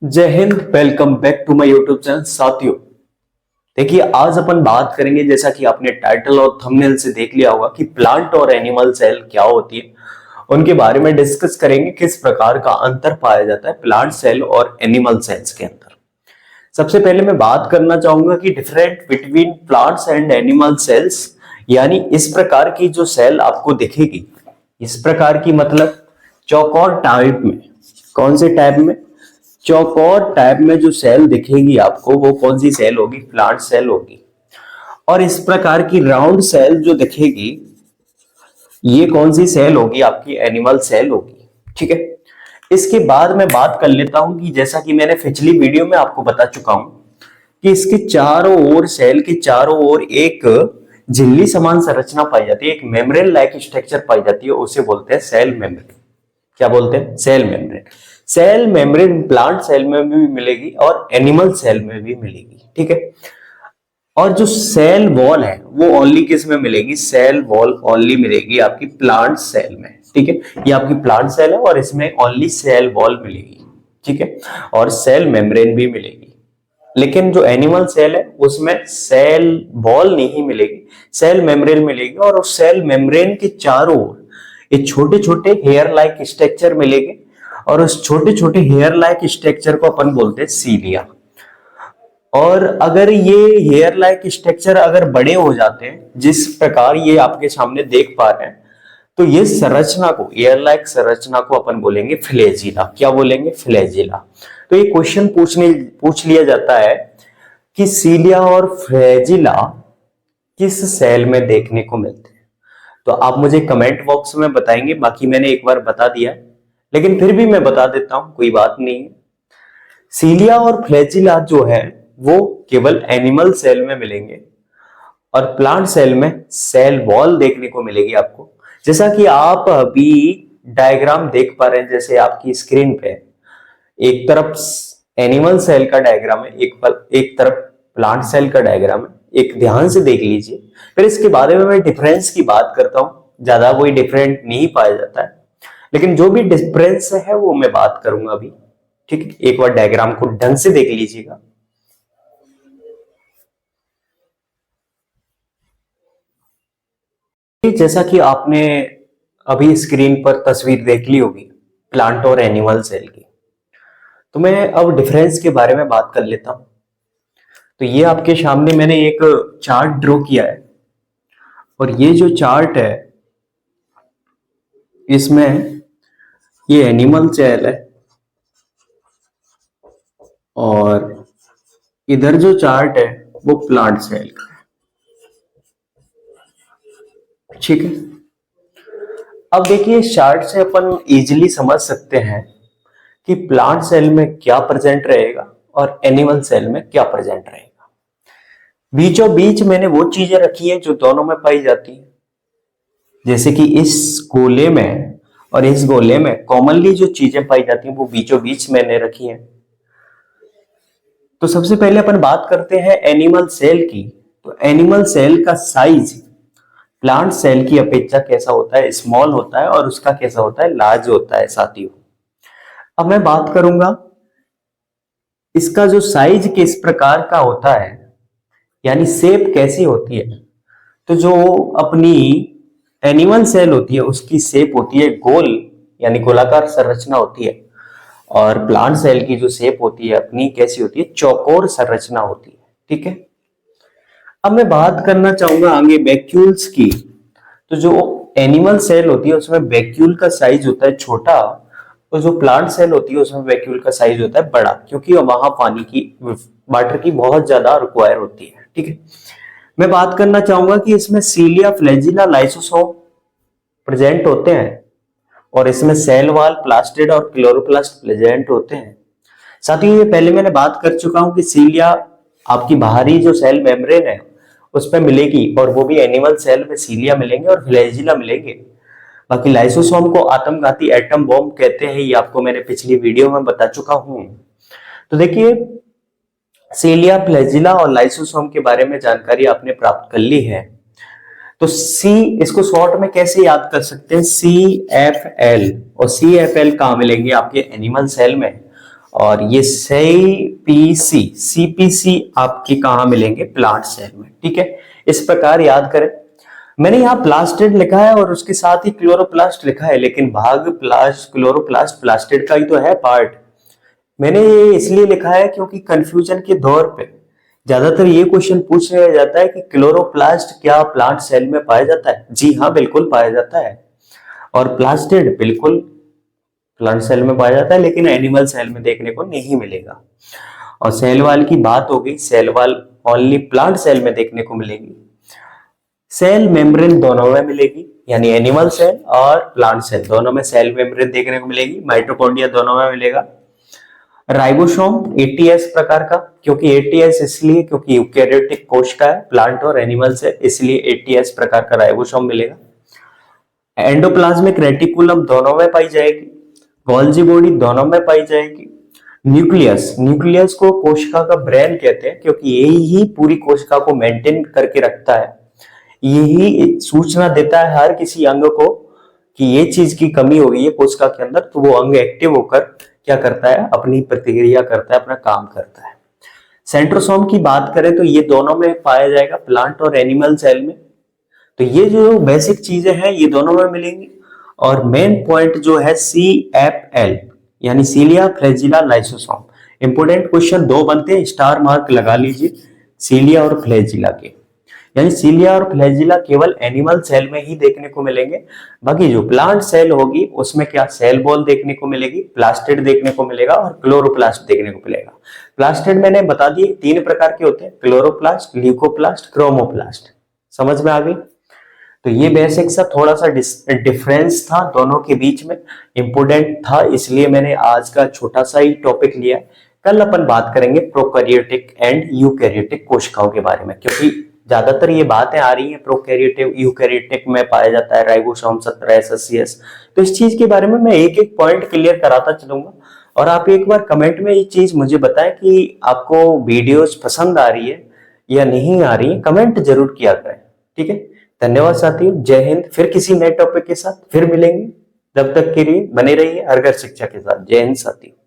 जय हिंद। Welcome back to my YouTube channel. साथियों, देखिए आज अपन बात करेंगे, जैसा कि आपने टाइटल और थंबनेल से देख लिया होगा, कि प्लांट और एनिमल सेल क्या होती है। उनके बारे में डिस्कस करेंगे, किस प्रकार का अंतर पाया जाता है प्लांट सेल और एनिमल सेल्स के अंदर। सबसे पहले मैं बात करना चाहूंगा कि different between plants and animal cells, यानी इस प्रकार की जो सेल आपको दिखेगी, इस प्रकार की मतलब चौकोर टाइप में। कौन से टाइप में? चौकोर टाइप में जो सेल दिखेगी आपको, वो कौन सी सेल होगी? प्लांट सेल होगी। और इस प्रकार की राउंड सेल जो दिखेगी, ये कौन सी सेल होगी? आपकी एनिमल सेल होगी। ठीक है। इसके बाद मैं बात कर लेता हूं कि जैसा कि मैंने पिछली वीडियो में आपको बता चुका हूं कि इसके चारों ओर, सेल के चारों ओर एक झिल्ली समान संरचना पाई जाती है, एक मेम्ब्रेन लाइक स्ट्रक्चर पाई जाती है, उसे बोलते हैं सेल मेम्ब्रेन। क्या बोलते हैं? Cell membrane. Cell membrane plant cell में भी मिलेगी और एनिमल सेल में भी मिलेगी। ठीक है। और जो सेल वॉल है वो ओनली किस में मिलेगी? सेल वॉल ओनली मिलेगी आपकी प्लांट सेल में। ठीक है। ये आपकी प्लांट सेल है और इसमें ओनली सेल वॉल मिलेगी। ठीक है। और सेल मेम्ब्रेन भी मिलेगी। लेकिन जो एनिमल सेल है उसमें सेल वॉल नहीं मिलेगी, सेल मेम्ब्रेन मिलेगी। और उस सेल मेम्ब्रेन के चारों ओर ये छोटे छोटे हेयर लाइक स्ट्रक्चर मिलेंगे, और उस छोटे छोटे हेयर लाइक स्ट्रक्चर को अपन बोलते हैं सीलिया। और अगर ये हेयर लाइक स्ट्रक्चर अगर बड़े हो जाते हैं, जिस प्रकार ये आपके सामने देख पा रहे हैं, तो ये संरचना को, एयर लाइक संरचना को अपन बोलेंगे फ्लैजिला। क्या बोलेंगे? फ्लैजिला। तो ये क्वेश्चन पूछ लिया जाता है कि सीलिया और फ्लैजिला किस सेल में देखने को मिलते हैं। तो आप मुझे कमेंट बॉक्स में बताएंगे, बाकी मैंने एक बार बता दिया, लेकिन फिर भी मैं बता देता हूं, कोई बात नहीं है। सीलिया और फ्लैजिला जो है वो केवल एनिमल सेल में मिलेंगे, और प्लांट सेल में सेल वॉल देखने को मिलेगी आपको। जैसा कि आप अभी डायग्राम देख पा रहे हैं, जैसे आपकी स्क्रीन पे एक तरफ एनिमल सेल का डायग्राम है, एक तरफ प्लांट सेल का डायग्राम है। एक ध्यान से देख लीजिए, फिर इसके बारे में मैं डिफरेंस की बात करता हूं। ज्यादा कोई डिफरेंट नहीं पाया जाता है, लेकिन जो भी डिफरेंस है वो मैं बात करूंगा अभी। ठीक है। एक बार डायग्राम को ढंग से देख लीजिएगा। जैसा कि आपने अभी स्क्रीन पर तस्वीर देख ली होगी प्लांट और एनिमल सेल की, तो मैं अब डिफरेंस के बारे में बात कर लेता हूं। तो ये आपके सामने मैंने एक चार्ट ड्रॉ किया है, और ये जो चार्ट है इसमें ये एनिमल सेल है, और इधर जो चार्ट है वो प्लांट सेल का है। ठीक है। अब देखिए, इस चार्ट से अपन इजीली समझ सकते हैं कि प्लांट सेल में क्या प्रेजेंट रहेगा और एनिमल सेल में क्या प्रेजेंट रहेगा। बीचों बीच मैंने वो चीजें रखी हैं जो दोनों में पाई जाती है। जैसे कि इस गोले में और इस गोले में कॉमनली जो चीजें पाई जाती हैं वो बीचों बीच मैंने रखी हैं। तो सबसे पहले अपन बात करते हैं एनिमल सेल की। तो एनिमल सेल का साइज प्लांट सेल की अपेक्षा कैसा होता है? स्मॉल होता है, और उसका कैसा होता है? लार्ज होता है साथियों। अब मैं बात करूंगा इसका जो साइज किस प्रकार का होता है, यानी शेप कैसी होती है। तो जो अपनी एनिमल सेल होती है उसकी शेप होती है गोल, यानी गोलाकार संरचना होती है। और प्लांट सेल की जो शेप होती है अपनी, कैसी होती है? चौकोर संरचना होती है। ठीक है। अब मैं बात करना चाहूंगा आगे वैक्यूल्स की। तो जो एनिमल सेल होती है उसमें वैक्यूल का साइज होता है छोटा, और जो प्लांट सेल होती है उसमें वैक्यूल का साइज होता है बड़ा, क्योंकि वहां पानी की, वाटर की बहुत ज्यादा रिक्वायर होती है। ठीक है। मैं बात करना चाहूंगा कि इसमें सीलिया, फ्लैजिला, लाइसोसोम प्रेजेंट होते हैं, और इसमें सेल वाल, प्लास्टिड और क्लोरोप्लास्ट प्रेजेंट होते हैं। साथ ही ये पहले मैंने बात कर चुका हूं कि सीलिया आपकी बाहरी जो सेल मेम्ब्रेन है उस पर मिलेगी, और वो भी एनिमल सेल में सीलिया मिलेंगे और फ्लैजिला मिलेंगे। बाकी लाइसोसोम को आत्मघाती एटम बॉम्ब कहते हैं, ये आपको मैंने पिछली वीडियो में बता चुका हूं। तो देखिए, सीलिया, फ्लैजिला और लाइसोसोम के बारे में जानकारी आपने प्राप्त कर ली है। तो सी, इसको शॉर्ट में कैसे याद कर सकते हैं? C F L. और सी एफ एल कहां मिलेंगे? आपके एनिमल सेल में। और ये सीपीसी आपके कहाँ मिलेंगे? प्लांट सेल में। ठीक है, इस प्रकार याद करें। मैंने यहाँ प्लास्टिड लिखा है और उसके साथ ही क्लोरोप्लास्ट लिखा है, लेकिन भाग प्लास्ट क्लोरोप्लास्ट प्लास्टिड का ही तो है पार्ट। मैंने ये इसलिए लिखा है क्योंकि कंफ्यूजन के दौर पे ज्यादातर ये क्वेश्चन पूछ लिया जाता है कि क्लोरोप्लास्ट क्या प्लांट सेल में पाया जाता है? जी हाँ, बिल्कुल पाया जाता है। और प्लास्टिड बिल्कुल प्लांट सेल में पाया जाता है, लेकिन एनिमल सेल में देखने को नहीं मिलेगा। और सेल वॉल की बात हो गई, cell wall only plant cell में देखने को मिलेगी। सेल मेम्ब्रेन दोनों में मिलेगी, यानी एनिमल सेल और प्लांट सेल दोनों में सेल मेम्ब्रेन देखने को मिलेगी। माइटोकॉन्ड्रिया दोनों में मिलेगा। राइबोसोम एटीएस प्रकार का, क्योंकि एटीएस इसलिए क्योंकि यूकेरियोटिक कोशिका है, प्लांट और एनिमल से, इसलिए एटीएस प्रकार का राइबोसोम मिलेगा। एंडोप्लाज्मिक रेटिकुलम दोनों में पाई जाएगी। गोल्जी बॉडी दोनों में पाई जाएगी। न्यूक्लियस, न्यूक्लियस को कोशिका का ब्रेन कहते हैं, क्योंकि यही ही पूरी कोशिका को मेंटेन करके रखता है। यही सूचना देता है हर किसी अंग को कि ये चीज की कमी हो गई है कोशिका के अंदर, तो वो अंग एक्टिव होकर क्या करता है? अपनी प्रतिक्रिया करता है, अपना काम करता है। सेंट्रोसोम की बात करें तो ये दोनों में पाया जाएगा, प्लांट और एनिमल सेल में। तो ये जो बेसिक चीजें हैं ये दोनों में मिलेंगी। और मेन पॉइंट जो है CFL, यानी सीलिया फ्लैजिला लाइसोसोम। इंपोर्टेंट क्वेश्चन दो बनते हैं, स्टार मार्क लगा लीजिए सीलिया और फ्लैजिला के। यानी सीलिया और फ्लैजिला केवल एनिमल सेल में ही देखने को मिलेंगे। बाकी जो प्लांट सेल होगी उसमें क्या? सेल बॉल देखने को मिलेगी, प्लास्टिड देखने को मिलेगा और क्लोरोप्लास्ट देखने को मिलेगा। प्लास्टिड मैंने बता दिए 3 प्रकार के होते हैं, क्लोरोप्लास्ट, ल्यूकोप्लास्ट, क्रोमोप्लास्ट। समझ में आ गई? तो ये बेसिक सा थोड़ा सा डिफरेंस था दोनों के बीच में, इंपोर्टेंट था, इसलिए मैंने आज का छोटा सा ही टॉपिक लिया है। कल अपन बात करेंगे प्रोकैरियोटिक एंड यूकैरियोटिक कोशिकाओं के बारे में, क्योंकि ज्यादातर ये बातें आ रही हैं प्रोकैरियोटिक यूकैरियोटिक में पाया जाता है राइबोसोम 17S, तो इस चीज के बारे में मैं एक एक पॉइंट क्लियर कराता चलूंगा। और आप एक बार कमेंट में ये चीज मुझे बताएं कि आपको वीडियोस पसंद आ रही है या नहीं आ रही है, कमेंट जरूर किया करें। ठीक है, धन्यवाद साथियों, जय हिंद। फिर किसी नए टॉपिक के साथ फिर मिलेंगे, तब तक के लिए बने रहिए हर घर शिक्षा के साथ। जय हिंद साथियों।